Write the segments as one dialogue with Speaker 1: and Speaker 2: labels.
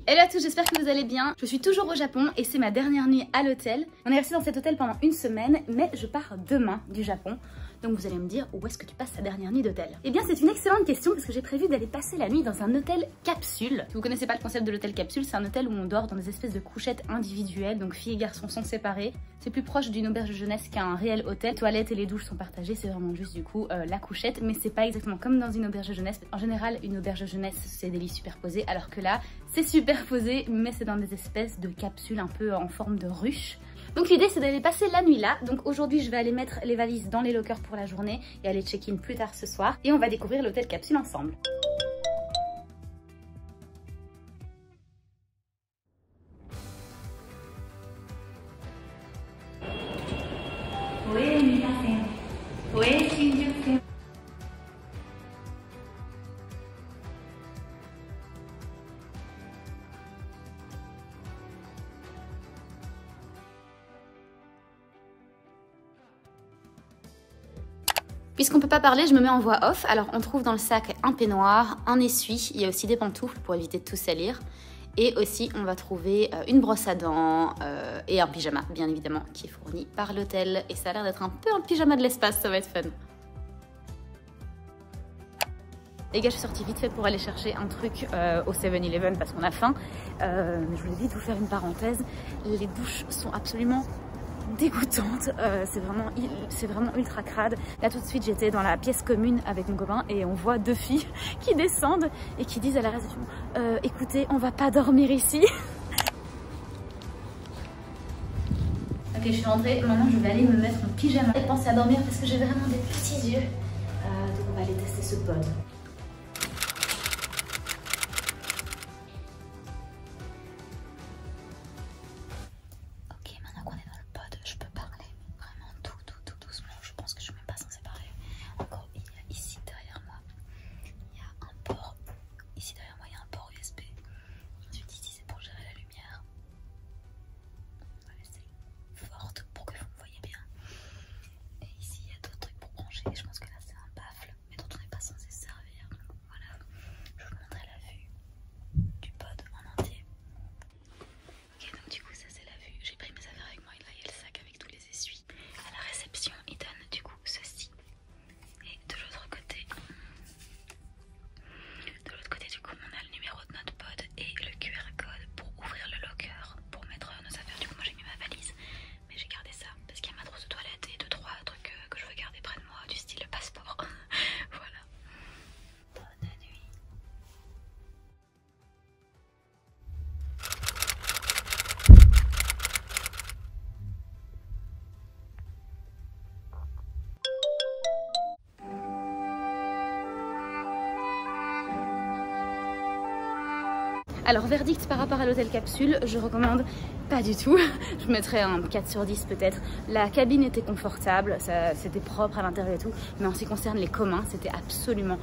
Speaker 1: Hello à tous, j'espère que vous allez bien. Je suis toujours au Japon et c'est ma dernière nuit à l'hôtel. On est resté dans cet hôtel pendant une semaine, mais je pars demain du Japon. Donc vous allez me dire, où est-ce que tu passes ta dernière nuit d'hôtel? Eh bien c'est une excellente question parce que j'ai prévu d'aller passer la nuit dans un hôtel capsule. Si vous connaissez pas le concept de l'hôtel capsule, c'est un hôtel où on dort dans des espèces de couchettes individuelles, donc filles et garçons sont séparés. C'est plus proche d'une auberge de jeunesse qu'un réel hôtel. Les toilettes et les douches sont partagées, c'est vraiment juste du coup la couchette, mais c'est pas exactement comme dans une auberge de jeunesse. En général, une auberge de jeunesse, c'est des lits superposés, alors que là, c'est superposé, mais c'est dans des espèces de capsules un peu en forme de ruche. Donc l'idée c'est d'aller passer la nuit là. Donc aujourd'hui je vais aller mettre les valises dans les lockers pour la journée et aller check-in plus tard ce soir. Et on va découvrir l'hôtel capsule ensemble. Puisqu'on peut pas parler, je me mets en voix off. Alors on trouve dans le sac un peignoir, un essuie, il y a aussi des pantoufles pour éviter de tout salir. Et aussi on va trouver une brosse à dents et un pyjama, bien évidemment, qui est fourni par l'hôtel. Et ça a l'air d'être un peu un pyjama de l'espace, ça va être fun. Les gars, je suis sortie vite fait pour aller chercher un truc au 7-Eleven parce qu'on a faim. Mais je voulais vite vous faire une parenthèse. Les douches sont absolument dégoûtante, c'est vraiment ultra crade. Là tout de suite j'étais dans la pièce commune avec mon copain et on voit deux filles qui descendent et qui disent à la réception écoutez, on va pas dormir ici. Ok, je suis rentrée, maintenant je vais aller me mettre en pyjama et penser à dormir parce que j'ai vraiment des petits yeux. Donc on va aller tester ce pod. Je pense que là c'est un baffle, mais dont on n'est pas censé se servir. Donc voilà, je vous montrerai la vue du pod en entier. Ok, donc du coup ça c'est la vue. J'ai pris mes affaires avec moi, là il y a le sac avec tous les essuies. À la réception ils donnent du coup ceci. Et de l'autre côté du coup on a le numéro de notre pod et le QR code pour ouvrir le locker, pour mettre nos affaires. Du coup moi j'ai mis ma valise, mais j'ai gardé ça parce qu'il y a ma trousse de toilette et 2-3 trucs que je veux garder près de moi, du style le passeport. Voilà. Bonne nuit. Alors verdict par rapport à l'hôtel capsule, je recommande pas du tout. Je mettrais un 4 sur 10 peut-être. La cabine était confortable, c'était propre à l'intérieur et tout, mais en ce qui concerne les communs, c'était absolument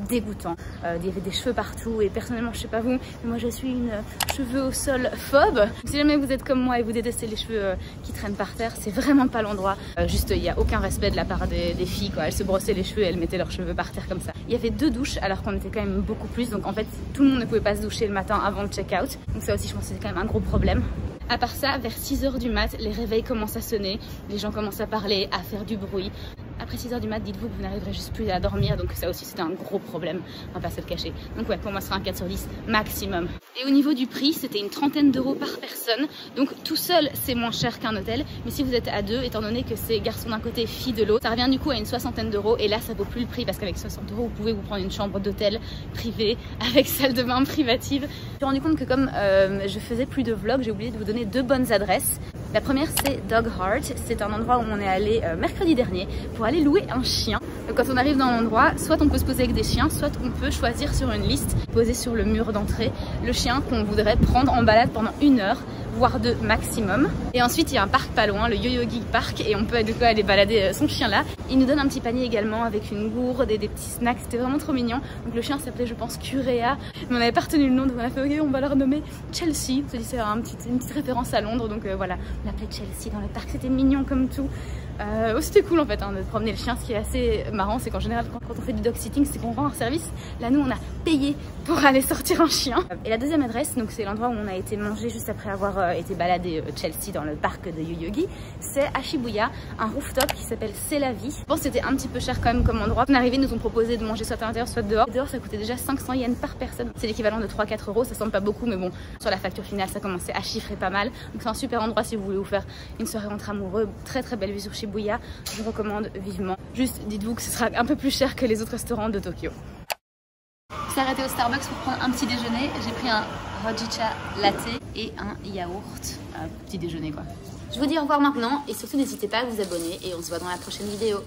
Speaker 1: dégoûtant. Il y avait des cheveux partout et personnellement, je sais pas vous, mais moi je suis une cheveux au sol phobe. Si jamais vous êtes comme moi et vous détestez les cheveux qui traînent par terre, c'est vraiment pas l'endroit. Juste, il n'y a aucun respect de la part des filles, quoi. Elles se brossaient les cheveux et elles mettaient leurs cheveux par terre comme ça. Il y avait 2 douches alors qu'on était quand même beaucoup plus, donc en fait tout le monde ne pouvait pas se doucher le matin avant le check-out. Donc ça aussi je pense que c'était quand même un gros problème. À part ça, vers 6 h du mat, les réveils commencent à sonner, les gens commencent à parler, à faire du bruit. Après 6 h du mat, dites-vous que vous n'arriverez juste plus à dormir, donc ça aussi c'était un gros problème, on va pas se le cacher. Donc ouais, pour moi ce sera un 4 sur 10 maximum. Et au niveau du prix, c'était une trentaine d'euros par personne, donc tout seul c'est moins cher qu'un hôtel, mais si vous êtes à deux, étant donné que c'est garçon d'un côté, fille de l'autre, ça revient du coup à une 60aine d'euros, et là ça vaut plus le prix parce qu'avec 60 euros, vous pouvez vous prendre une chambre d'hôtel privée avec salle de bain privative. Je me suis rendu compte que comme je faisais plus de vlogs, j'ai oublié de vous donner 2 bonnes adresses. La première c'est Dog Heart, c'est un endroit où on est allé mercredi dernier pour aller louer un chien. Donc quand on arrive dans l'endroit, soit on peut se poser avec des chiens, soit on peut choisir sur une liste, poser sur le mur d'entrée, le chien qu'on voudrait prendre en balade pendant 1 heure, voire 2 maximum. Et ensuite il y a un parc pas loin, le Yoyogi Park, et on peut de quoi aller balader son chien là. Il nous donne un petit panier également avec une gourde et des petits snacks, c'était vraiment trop mignon. Donc le chien s'appelait je pense Curea, mais on n'avait pas retenu le nom, donc on a fait ok, on va le renommer Chelsea. On s'est dit c'est une petite référence à Londres, donc voilà, on l'appelait Chelsea dans le parc, c'était mignon comme tout. C'était cool en fait de promener le chien. Ce qui est assez marrant, c'est qu'en général quand on fait du dog sitting, c'est qu'on rend un service. Là nous on a payé pour aller sortir un chien. Et la deuxième adresse, donc c'est l'endroit où on a été manger juste après avoir été balader Chelsea dans le parc de Yoyogi, c'est à Shibuya, un rooftop qui s'appelle C'est la vie. Je pense que c'était un petit peu cher quand même comme endroit. On est arrivé, nous ont proposé de manger soit à l'intérieur soit dehors. Et dehors ça coûtait déjà 500 yens par personne. C'est l'équivalent de 3-4 euros, ça semble pas beaucoup mais bon, sur la facture finale ça commençait à chiffrer pas mal. Donc c'est un super endroit si vous voulez vous faire une soirée entre amoureux. Très très belle vue sur Shibuya, je vous recommande vivement. Juste dites-vous que ce sera un peu plus cher que les autres restaurants de Tokyo. On s'est arrêté au Starbucks pour prendre un petit déjeuner. J'ai pris un Hojicha latte et un yaourt. Petit déjeuner quoi. Je vous dis au revoir maintenant et surtout n'hésitez pas à vous abonner et on se voit dans la prochaine vidéo.